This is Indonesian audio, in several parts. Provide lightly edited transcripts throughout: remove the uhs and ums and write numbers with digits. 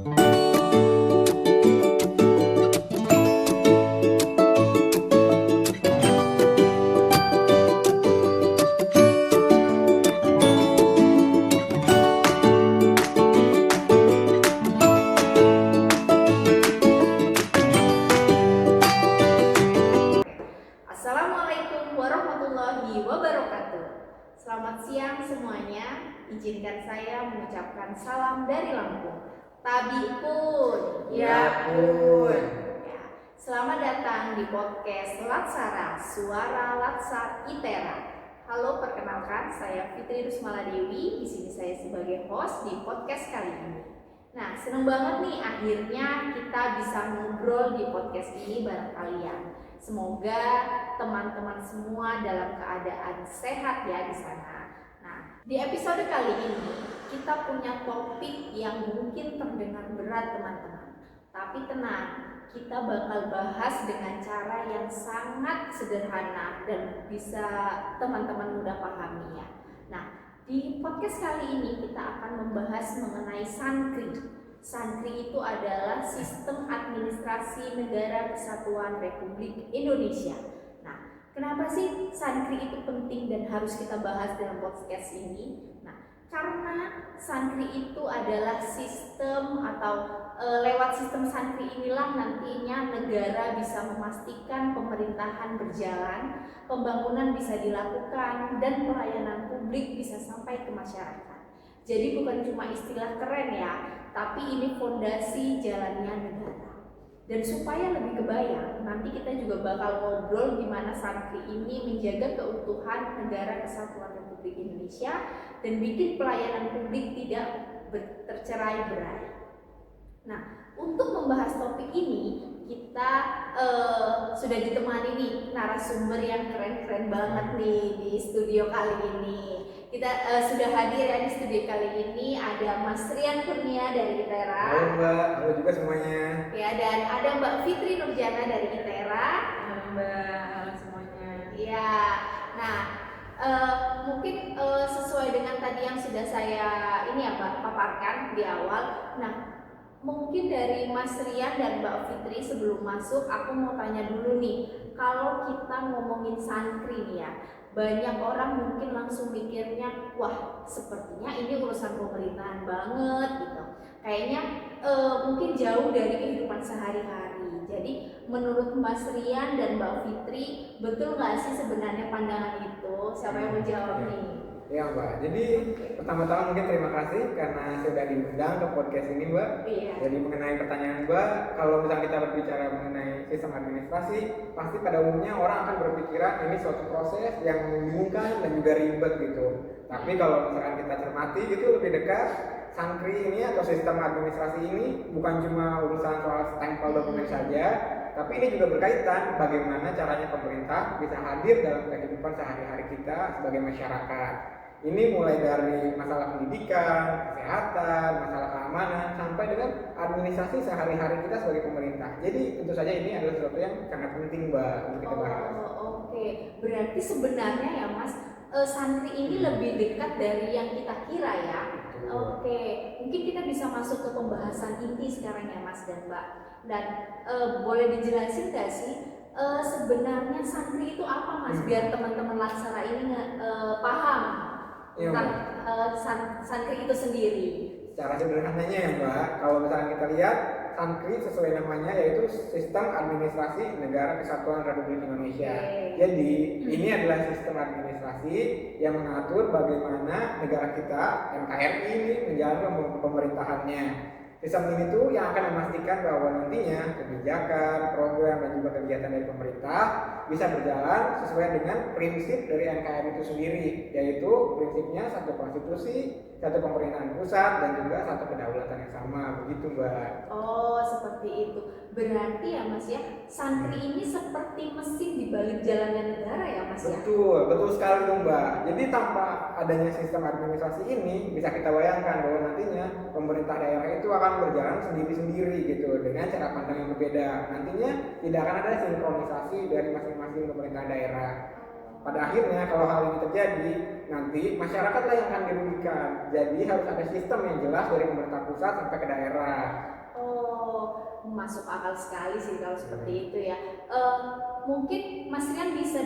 Assalamualaikum warahmatullahi wabarakatuh. Selamat siang semuanya. Izinkan saya mengucapkan salam dari Lampung. Tabi'un. Ya pun. Ya. Selamat datang di podcast Latsara, Suara Latsar ITERA. Halo, perkenalkan saya Fitri Rusmala Dewi. Di sini saya sebagai host di podcast kali ini. Nah, seneng banget nih akhirnya kita bisa ngobrol di podcast ini bareng kalian. Semoga teman-teman semua dalam keadaan sehat ya di sana. Nah, di episode kali ini kita punya topik yang mungkin terdengar berat teman-teman. Tapi tenang, kita bakal bahas dengan cara yang sangat sederhana dan bisa teman-teman mudah pahami ya. Nah, di podcast kali ini kita akan membahas mengenai SANKRI. SANKRI itu adalah Sistem Administrasi Negara Kesatuan Republik Indonesia. Nah, kenapa sih SANKRI itu penting dan harus kita bahas dalam podcast ini? Nah, karena SANKRI itu adalah sistem atau lewat sistem SANKRI inilah nantinya negara bisa memastikan pemerintahan berjalan, pembangunan bisa dilakukan, dan pelayanan publik bisa sampai ke masyarakat. Jadi bukan cuma istilah keren ya, tapi ini fondasi jalannya negara. Dan supaya lebih kebayang, nanti kita juga bakal ngobrol gimana SANKRI ini menjaga keutuhan negara kesatuan Republik Indonesia dan bikin pelayanan publik tidak tercerai-berai. Nah, untuk membahas topik ini kita sudah ditemani nih narasumber yang keren-keren banget nih di studio kali ini. Kita sudah hadir ya di studio kali ini ada Mas Rian Kurnia dari ITERA. Halo Mbak, halo juga semuanya. Ya, dan ada Mbak Fitri Nurjana dari ITERA. Halo Mbak, halo semuanya. Ya, nah mungkin sesuai dengan tadi yang sudah saya paparkan di awal. Nah, mungkin dari Mas Rian dan Mbak Fitri sebelum masuk aku mau tanya dulu nih, kalau kita ngomongin SANKRI nih ya, banyak orang mungkin langsung mikirnya, wah sepertinya ini urusan pemerintahan banget gitu. Kayaknya mungkin jauh dari kehidupan sehari-hari. Jadi menurut Mas Rian dan Mbak Fitri, betul nggak sih sebenarnya pandangan itu? Siapa yang mau jawab nih? Ya Mbak, jadi pertama-tama mungkin terima kasih karena sudah diundang ke podcast ini Mbak. Iya. Jadi mengenai pertanyaan Mbak, kalau misalnya kita berbicara mengenai sistem administrasi, pasti pada umumnya orang akan berpikiran ini suatu proses yang membingungkan dan juga ribet gitu. Tapi kalau misalkan kita cermati gitu lebih dekat, SANKRI ini atau sistem administrasi ini bukan cuma urusan soal stempel dokumen saja, tapi ini juga berkaitan bagaimana caranya pemerintah bisa hadir dalam kehidupan sehari-hari kita sebagai masyarakat. Ini mulai dari masalah pendidikan, kesehatan, masalah keamanan, sampai dengan administrasi sehari-hari kita sebagai pemerintah. Jadi tentu saja ini adalah sesuatu yang sangat penting Mbak untuk kita bahas. Oke. Berarti sebenarnya ya Mas, SANKRI ini lebih dekat dari yang kita kira ya. Oke, mungkin kita bisa masuk ke pembahasan inti sekarang ya Mas dan Mbak. Dan boleh dijelasin nggak sih sebenarnya SANKRI itu apa Mas? Biar teman-teman Latsara ini paham tentang SANKRI itu sendiri. Secara sederhananya ya Mbak, kalau misalnya kita lihat SANKRI sesuai namanya yaitu Sistem Administrasi Negara Kesatuan Republik Indonesia. Jadi ini adalah sistem administrasi yang mengatur bagaimana negara kita NKRI ini menjalankan pemerintahannya. Sistem ini tuh yang akan memastikan bahwa nantinya kebijakan, program, dan juga kegiatan dari pemerintah bisa berjalan sesuai dengan prinsip dari NKRI itu sendiri, yaitu prinsipnya satu konstitusi, satu pemerintahan pusat, dan juga satu kedaulatan yang sama, begitu Mbak. Oh, seperti itu. Berarti ya Mas ya, SANKRI ini seperti mesin di balik jalannya negara ya Mas ya? Betul sekali dong Mbak. Jadi tanpa adanya sistem administrasi ini, bisa kita bayangkan bahwa nantinya pemerintah daerah itu akan berjalan sendiri-sendiri gitu, dengan cara pandang yang berbeda. Nantinya tidak akan ada sinkronisasi dari masing-masing pemerintah daerah. Pada akhirnya kalau hal ini terjadi, nanti masyarakatlah yang akan dirugikan. Jadi harus ada sistem yang jelas dari pemerintah pusat sampai ke daerah. masuk akal sekali sih kalau seperti itu ya. Mungkin Mas Rian bisa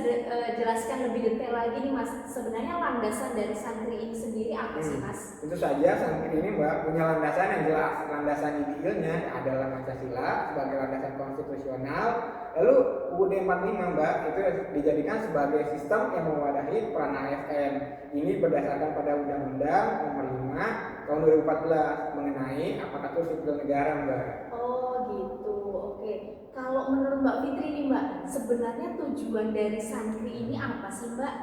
jelaskan lebih detail lagi nih Mas, sebenarnya landasan dari santri ini sendiri apa sih Mas? Tentu saja santri ini Mbak punya landasan yang jelas. Landasan idealnya adalah Pancasila sebagai landasan konstitusional. Lalu UUD 45 Mbak itu dijadikan sebagai sistem yang mewadahi peran ASN. Ini berdasarkan pada Undang-Undang Nomor 5 Tahun 2014 mengenai aparatur sipil negara Mbak. Oh gitu, oke. Kalau menurut Mbak Fitri nih Mbak, sebenarnya tujuan dari santri ini apa sih Mbak?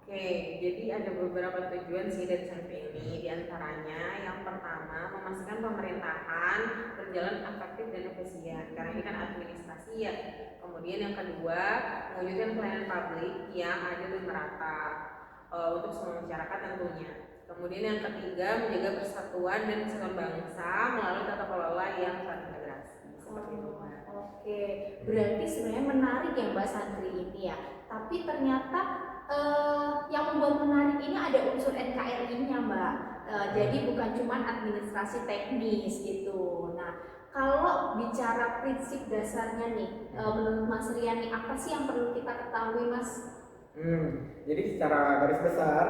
Oke, jadi ada beberapa tujuan sih dari santri ini. Di antaranya yang pertama memastikan pemerintahan berjalan efektif dan efisien. Karena ini kan administrasi ya. Kemudian yang kedua, mewujudkan pelayanan publik yang adil dan merata untuk semua masyarakat tentunya. Kemudian yang ketiga, menjaga persatuan dan kesatuan bangsa melalui tata kelola yang terintegrasi. Seperti itu. Oke, berarti sebenarnya menarik ya Mbak santri ini ya. Tapi ternyata yang membuat menarik ini ada unsur NKRI-nya Mbak. Jadi bukan cuma administrasi teknis gitu. Nah, kalau bicara prinsip dasarnya nih, menurut Mas Rian nih, apa sih yang perlu kita ketahui Mas? Jadi secara garis besar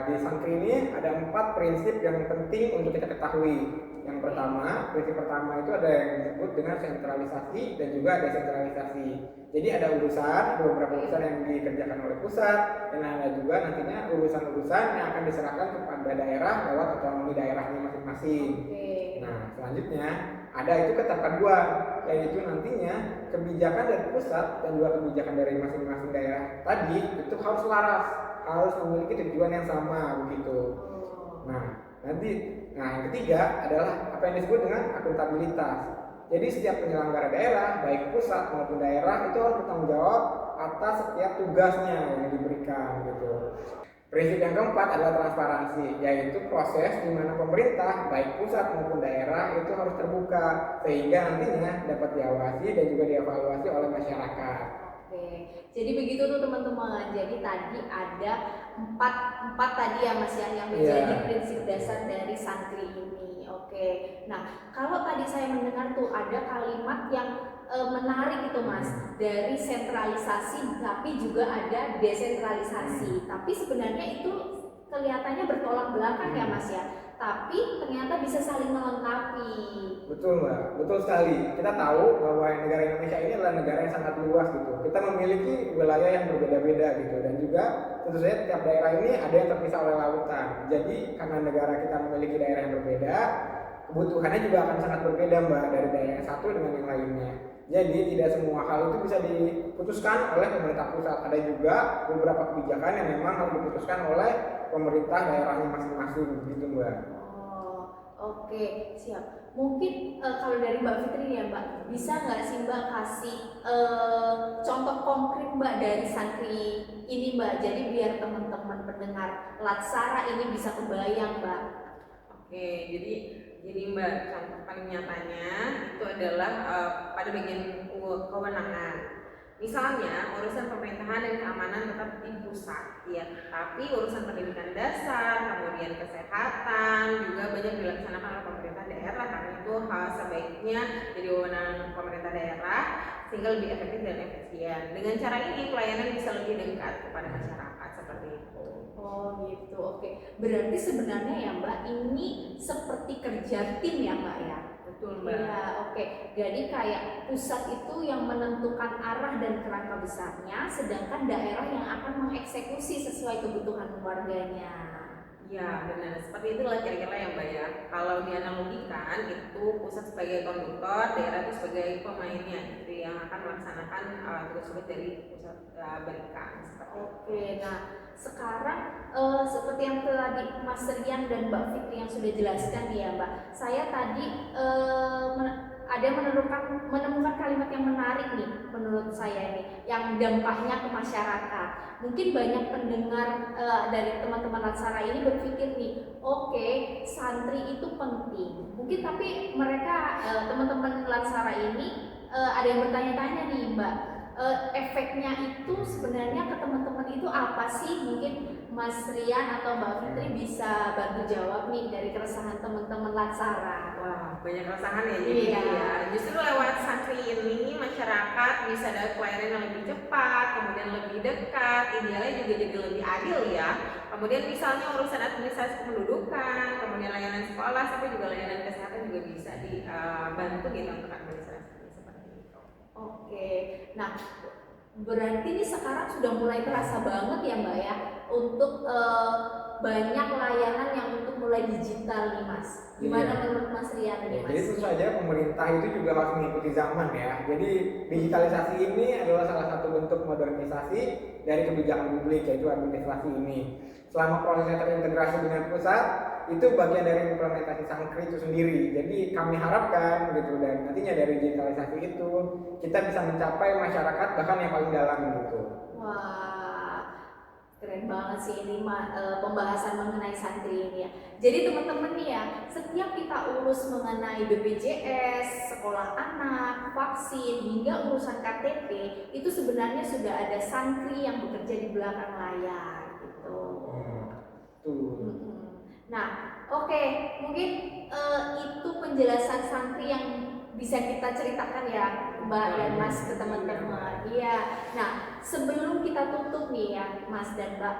di santri ini ada 4 prinsip yang penting untuk kita ketahui. Yang pertama, prinsip pertama itu ada yang disebut dengan sentralisasi dan juga desentralisasi. Jadi ada beberapa urusan yang dikerjakan oleh pusat, dan ada juga nantinya urusan-urusan yang akan diserahkan kepada daerah lewat otonomi daerahnya masing-masing. Nah, selanjutnya ada itu keterpaduan, yaitu nantinya kebijakan dari pusat dan juga kebijakan dari masing-masing daerah tadi itu harus selaras, harus memiliki tujuan yang sama begitu. Nah, yang ketiga adalah apa yang disebut dengan akuntabilitas. Jadi setiap penyelenggara daerah, baik pusat maupun daerah itu harus bertanggung jawab atas setiap tugasnya yang diberikan gitu. Prinsip yang keempat adalah transparansi, yaitu proses di mana pemerintah, baik pusat maupun daerah itu harus terbuka sehingga nantinya dapat diawasi dan juga dievaluasi oleh masyarakat. Oke, jadi begitu tuh teman-teman. Jadi tadi ada empat tadi ya Mas yang menjadi prinsip dasar dari santri ini. Oke, nah kalau tadi saya mendengar tuh ada kalimat yang menarik itu Mas, dari sentralisasi tapi juga ada desentralisasi. Tapi sebenarnya itu kelihatannya bertolak belakang ya Mas ya. Tapi ternyata bisa saling melengkapi. Betul Mbak, betul sekali. Kita tahu bahwa negara Indonesia ini adalah negara yang sangat luas gitu. Kita memiliki wilayah yang berbeda-beda gitu, dan juga tentu saja tiap daerah ini ada yang terpisah oleh lautan. Jadi karena negara kita memiliki daerah yang berbeda, kebutuhannya juga akan sangat berbeda Mbak dari daerah yang satu dengan yang lainnya. Jadi tidak semua hal itu bisa diputuskan oleh pemerintah pusat. Ada juga beberapa kebijakan yang memang harus diputuskan oleh pemerintah daerahnya masing-masing begitu Mbak. Oke, siap. Mungkin kalau dari Mbak Fitri ya Mbak, bisa nggak sih Mbak kasih contoh konkret Mbak dari santri ini Mbak, jadi biar teman-teman pendengar Latsara ini bisa kebayang Mbak. Oke, jadi Mbak, contoh paling nyatanya itu adalah pada bagian kewenangan. Misalnya urusan pemerintahan dan keamanan tetap di pusat, ya. Tapi urusan pendidikan dasar, kemudian kesehatan juga banyak dilaksanakan oleh pemerintah daerah. Karena itu hal sebaiknya jadi wewenang pemerintah daerah sehingga lebih efektif dan efisien. Dengan cara ini pelayanan bisa lebih dekat kepada masyarakat seperti itu. Oh gitu, oke. Berarti sebenarnya ya Mbak ini seperti kerja tim ya Mbak ya? Betul Mbak. Iya, oke. Jadi kayak pusat itu yang menentukan arah dan kerangka besarnya, sedangkan daerah yang akan mengeksekusi sesuai kebutuhan warganya. Ya benar, seperti itulah kira-kira ya Mbak ya. Kalau dianalogikan itu pusat sebagai konduktor, daerah itu sebagai pemainnya, itu yang akan melaksanakan tugas-tugas dari pusat berikan. Oke, nah sekarang seperti yang tadi Mas Rian dan Mbak Fitri yang sudah jelaskan ya Mbak, saya tadi ada menemukan kalimat yang menarik nih menurut saya ini, yang dampaknya ke masyarakat. Mungkin banyak pendengar dari teman-teman Latsara ini berpikir nih, oke, santri itu penting. Mungkin tapi mereka teman-teman Latsara ini ada yang bertanya-tanya nih Mbak, efeknya itu sebenarnya ke teman-teman itu apa sih? Mungkin Mas Rian atau Mbak Fitri bisa bantu jawab nih dari keresahan teman-teman Latsara. wah banyak keresahan ya jadi Iya. ya. Justru lewat Santri ini masyarakat bisa dapat pelayanan yang lebih cepat, kemudian lebih dekat, idealnya juga jadi lebih adil ya. Kemudian misalnya urusan administrasi kependudukan, kemudian layanan sekolah, sampai juga layanan kesehatan juga bisa dibantu gitu untuk administrasi seperti itu. Oke, nah berarti ini sekarang sudah mulai terasa banget ya Mbak ya untuk banyak layanan yang untuk mulai digital nih Mas. Gimana Iya. menurut Mas Rian nih Mas? Jadi tentu saja pemerintah itu juga harus mengikuti zaman ya. Jadi digitalisasi ini adalah salah satu bentuk modernisasi dari kebijakan publik, yaitu administrasi ini. Selama prosesnya terintegrasi dengan pusat, itu bagian dari implementasi Sankri itu sendiri. Jadi kami harapkan gitu, dan nantinya dari digitalisasi itu kita bisa mencapai masyarakat bahkan yang paling dalam gitu. Wah, keren banget sih ini pembahasan mengenai santri ini ya. Jadi teman-teman nih ya, setiap kita urus mengenai BPJS, sekolah anak, vaksin, hingga urusan KTP, itu sebenarnya sudah ada santri yang bekerja di belakang layar gitu. Tuh. Nah, oke, mungkin itu penjelasan santri yang bisa kita ceritakan ya Mbak dan Mas ke teman-teman. Iya. Nah, sebelum kita tutup nih ya Mas dan Mbak,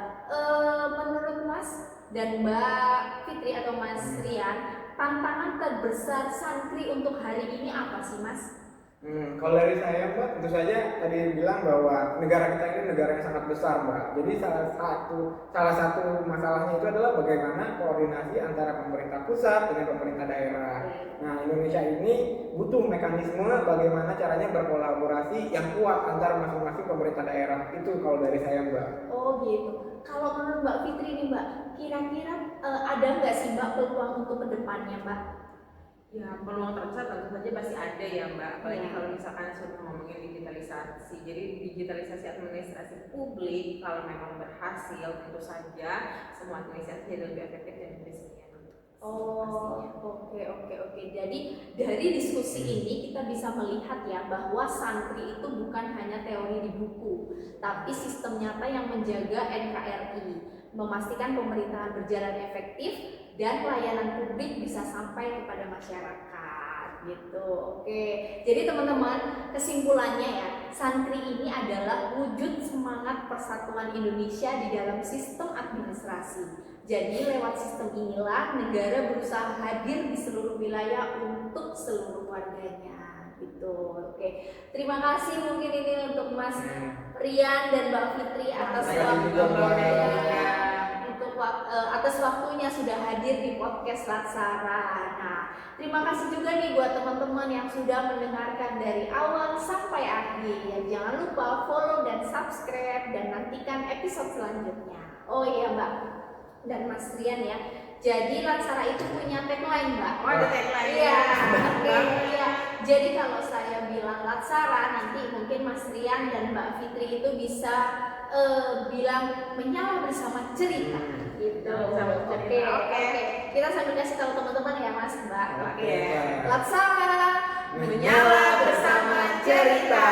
menurut Mas dan Mbak Fitri atau Mas Rian, tantangan terbesar santri untuk hari ini apa sih Mas? Kalau dari saya Mbak, tentu saja tadi bilang bahwa negara kita ini negara yang sangat besar Mbak. Jadi salah satu masalahnya itu adalah bagaimana koordinasi antara pemerintah pusat dengan pemerintah daerah. Nah, Indonesia ini butuh mekanisme bagaimana caranya berkolaborasi yang kuat antara masing-masing pemerintah daerah. Itu kalau dari saya Mbak. Oh gitu. Kalau menurut Mbak Fitri nih Mbak, kira-kira ada nggak sih Mbak peluang untuk kedepannya Mbak? Ya peluang terbesar tentu saja pasti ada ya Mbak, apalagi Ya. kalau misalkan sudah ngomongin digitalisasi. Jadi digitalisasi administrasi publik kalau memang berhasil, tentu saja semua administrasi jadi lebih efektif dan efisien. Oh, oke. Jadi dari diskusi ini kita bisa melihat ya bahwa santri itu bukan hanya teori di buku, tapi sistem nyata yang menjaga NKRI, memastikan pemerintahan berjalan efektif dan pelayanan publik bisa sampai kepada masyarakat gitu. Oke. Jadi teman-teman, kesimpulannya ya, santri ini adalah wujud semangat persatuan Indonesia di dalam sistem administrasi. Jadi lewat sistem inilah negara berusaha hadir di seluruh wilayah untuk seluruh warganya gitu. Oke. Terima kasih mungkin ini untuk Mas Rian dan Mbak Fitri atas atas waktunya sudah hadir di podcast Latsara. Nah, terima kasih juga nih buat teman-teman yang sudah mendengarkan dari awal sampai akhir. Jangan lupa follow dan subscribe dan nantikan episode selanjutnya. Oh iya Mbak dan Mas Rian ya. Jadi Latsara itu punya tagline Mbak. Oh ada tagline. Iya. Oke. Iya. Jadi kalau saya bilang Latsara, nanti mungkin Mas Rian dan Mbak Fitri itu bisa bilang menyala bersama cerita gitu. Oke. Kita sambil kasih tahu teman-teman ya Mas Mbak. Oke. Latsara Menyala bersama cerita.